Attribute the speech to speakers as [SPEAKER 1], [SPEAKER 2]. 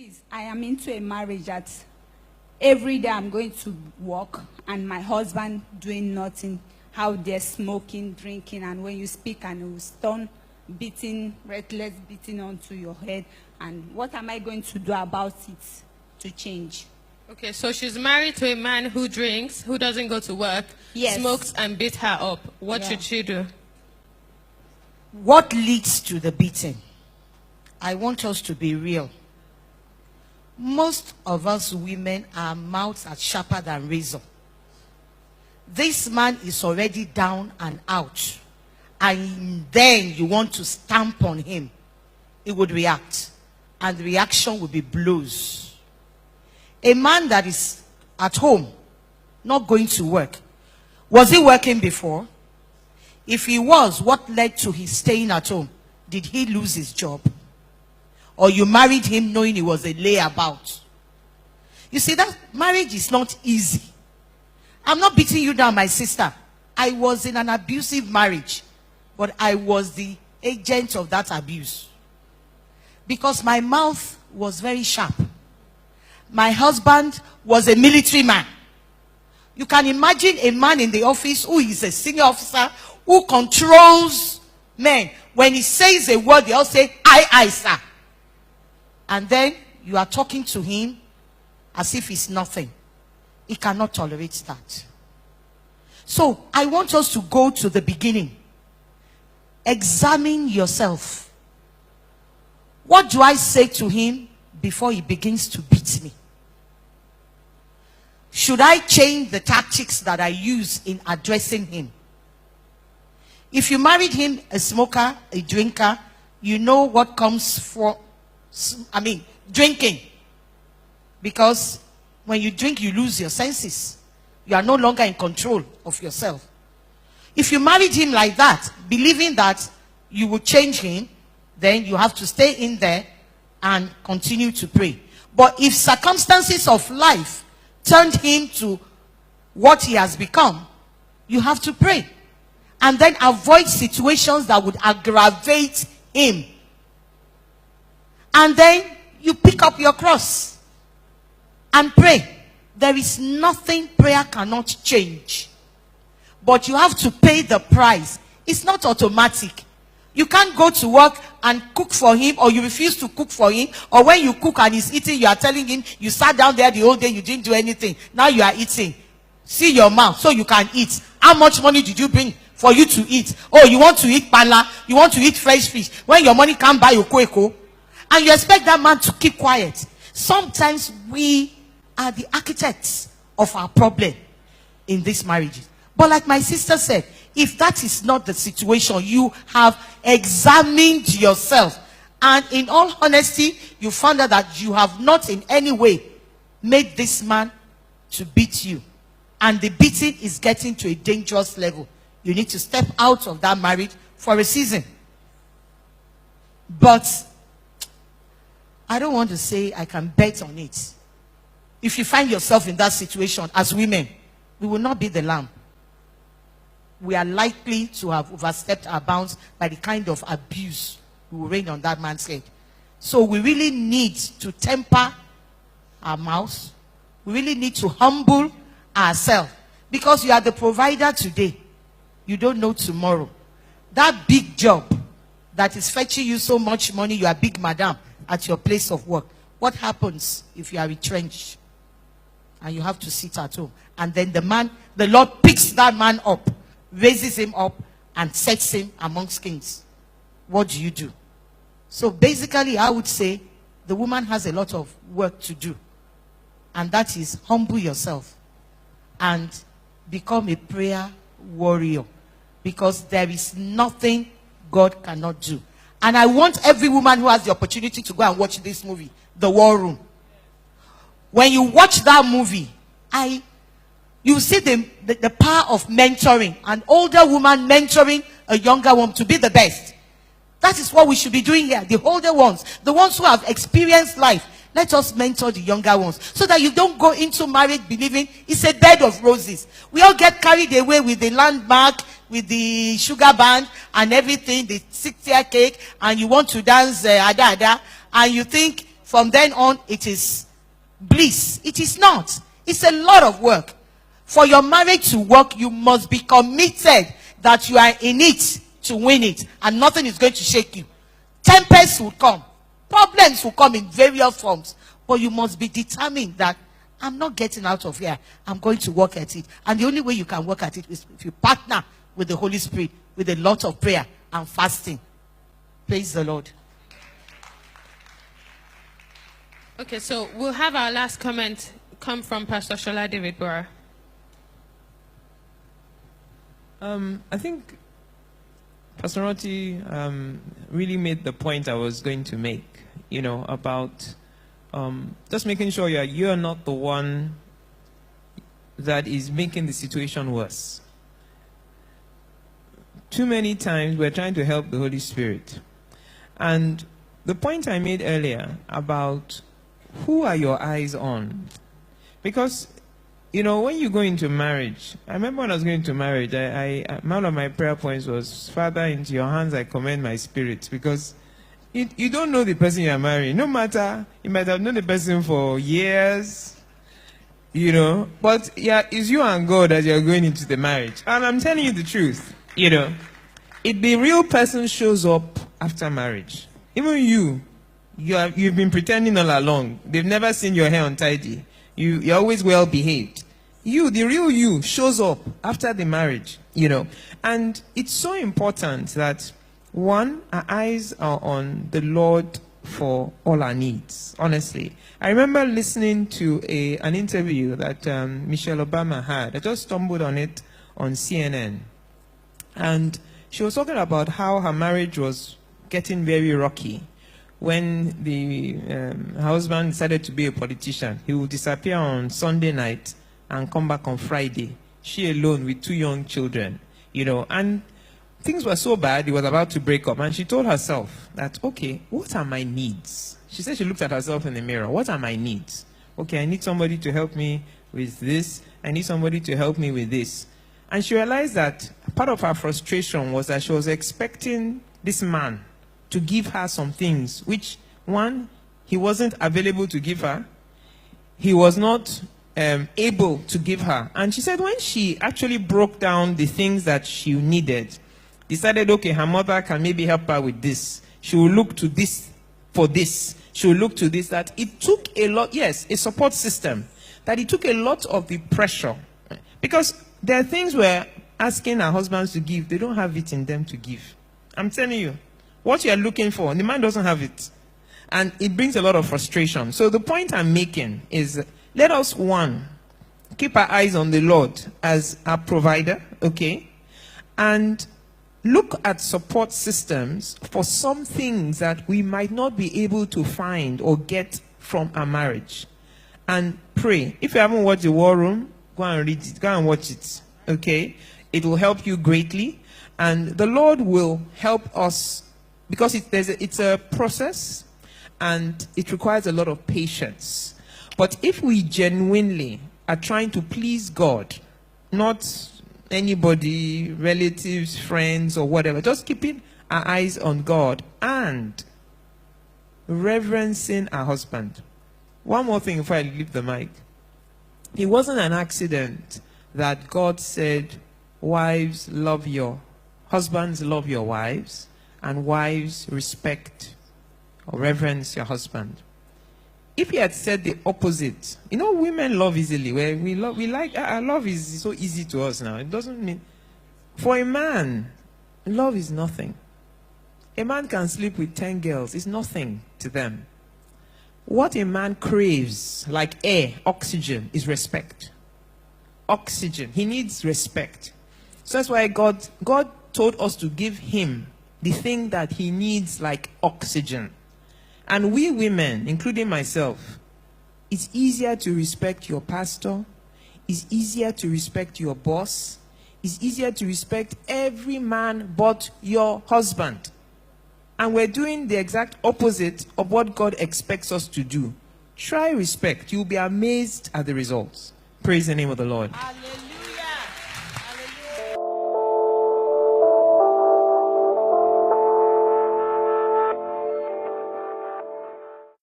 [SPEAKER 1] Please, I am into a marriage that every day I'm going to work and my husband doing nothing. How they're smoking, drinking, and when you speak and it will stun, beating, reckless beating onto your head. And what am I going to do about it to change?
[SPEAKER 2] Okay, so she's married to a man who drinks, who doesn't go to work,
[SPEAKER 1] Yes.
[SPEAKER 2] smokes and beat her up. What
[SPEAKER 1] Yeah.
[SPEAKER 2] should she do?
[SPEAKER 3] What leads to the beating? I want us to be real. Most of us women, our mouths are sharper than razor. This man is already down and out, and then you want to stamp on him. He would react, and the reaction would be blows. A man that is at home, not going to work. Was he working before? If he was, what led to his staying at home? Did he lose his job? Or you married him knowing he was a layabout? You see, that marriage is not easy. I'm not beating you down, my sister. I was in an abusive marriage, but I was the agent of that abuse. Because my mouth was very sharp. My husband was a military man. You can imagine a man in the office who is a senior officer who controls men. When he says a word, they all say, aye, sir. And then you are talking to him as if it's nothing. He cannot tolerate that. So I want us to go to the beginning. Examine yourself. What do I say to him before he begins to beat me? Should I change the tactics that I use in addressing him? If you married him a smoker, a drinker, you know what comes for, drinking. Because when you drink, you lose your senses. You are no longer in control of yourself. If you married him like that, believing that you will change him, then you have to stay in there and continue to pray. But if circumstances of life turned him to what he has become, you have to pray. And then avoid situations that would aggravate him. And then you pick up your cross and pray. There is nothing prayer cannot change. But you have to pay the price. It's not automatic. You can't go to work and cook for him, or you refuse to cook for him, or when you cook and he's eating, you are telling him you sat down there the whole day, you didn't do anything. Now you are eating. See your mouth so you can eat. How much money did you bring for you to eat? Oh, you want to eat pala, you want to eat fresh fish. When your money can't buy your kweko, and you expect that man to keep quiet. Sometimes we are the architects of our problem in these marriages. But like my sister said, if that is not the situation, you have examined yourself. And in all honesty, you found out that you have not in any way made this man to beat you. And the beating is getting to a dangerous level. You need to step out of that marriage for a season. But I don't want to say I can bet on it. If you find yourself in that situation as women, we will not be the lamb. We are likely to have overstepped our bounds by the kind of abuse we will rain on that man's head. So we really need to temper our mouths. We really need to humble ourselves. Because you are the provider today. You don't know tomorrow. That big job that is fetching you so much money, you are big madam at your place of work. What happens if you are retrenched and you have to sit at home? And then the Lord picks that man up, raises him up, and sets him amongst kings. What do you do? So basically, I would say the woman has a lot of work to do. And that is humble yourself and become a prayer warrior. Because there is nothing God cannot do. And I want every woman who has the opportunity to go and watch this movie, The War Room. When you watch that movie, you see the power of mentoring. An older woman mentoring a younger woman to be the best. That is what we should be doing here. The older ones, the ones who have experienced life. Let us mentor the younger ones so that you don't go into marriage believing it's a bed of roses. We all get carried away with the landmark, with the sugar band and everything, the 6-year cake, and you want to dance ada, and you think from then on it is bliss. It is not. It's a lot of work. For your marriage to work, you must be committed that you are in it to win it, and nothing is going to shake you. Tempests will come, problems will come in various forms, but you must be determined that I'm not getting out of here. I'm going to work at it. And the only way you can work at it is if you partner with the Holy Spirit with a lot of prayer and fasting. Praise the Lord.
[SPEAKER 2] Okay, so we'll have our last comment come from Pastor Shola David Bora.
[SPEAKER 4] I think Pastor Roti really made the point I was going to make, about just making sure you're not the one that is making the situation worse. Too many times we're trying to help the Holy Spirit. And the point I made earlier about who are your eyes on? Because when you go into marriage, I remember when I was going into marriage, one of my prayer points was, Father, into your hands I commend my spirit. Because you don't know the person you are marrying. No matter, you might have known the person for years, but it's you and God that you're going into the marriage. And I'm telling you the truth, the real person shows up after marriage. Even you've been pretending all along. They've never seen your hair untidy. You're always well behaved. The real you shows up after the marriage, And it's so important that, one, our eyes are on the Lord for all our needs, honestly. I remember listening to an interview that Michelle Obama had. I just stumbled on it on CNN. And she was talking about how her marriage was getting very rocky. When the husband decided to be a politician, he would disappear on Sunday night and come back on Friday. She alone with 2 young children, and things were so bad, he was about to break up. And she told herself that, okay, what are my needs? She said she looked at herself in the mirror. What are my needs? Okay, I need somebody to help me with this. I need somebody to help me with this. And she realized that part of her frustration was that she was expecting this man to give her some things, which, one, he wasn't available to give her. He was not able to give her. And she said when she actually broke down the things that she needed, decided, okay, her mother can maybe help her with this. She will look to this for this. She will look to this. That it took a lot, yes, a support system. That it took a lot of the pressure. Because there are things we're asking our husbands to give, they don't have it in them to give. I'm telling you. What you are looking for, the man doesn't have it. And it brings a lot of frustration. So the point I'm making is, let us, one, keep our eyes on the Lord as our provider, okay? And look at support systems for some things that we might not be able to find or get from our marriage. And pray. If you haven't watched The War Room, go and read it. Go and watch it, okay? It will help you greatly. And the Lord will help us, because it's a process and it requires a lot of patience. But if we genuinely are trying to please God, not anybody, relatives, friends, or whatever, just keeping our eyes on God and reverencing our husband. One more thing before I leave the mic. It wasn't an accident that God said, wives, love your husbands, love your wives, and wives, respect or reverence your husband. If he had said the opposite, women love easily. Love is so easy to us now. It doesn't mean, for a man, love is nothing. A man can sleep with 10 girls. It's nothing to them. What a man craves, like air, oxygen, is respect. Oxygen. He needs respect. So that's why God told us to give him the thing that he needs, like oxygen. And we women, including myself, it's easier to respect your pastor. It's easier to respect your boss. It's easier to respect every man but your husband. And we're doing the exact opposite of what God expects us to do. Try respect. You'll be amazed at the results. Praise the name of the Lord.
[SPEAKER 3] Hallelujah.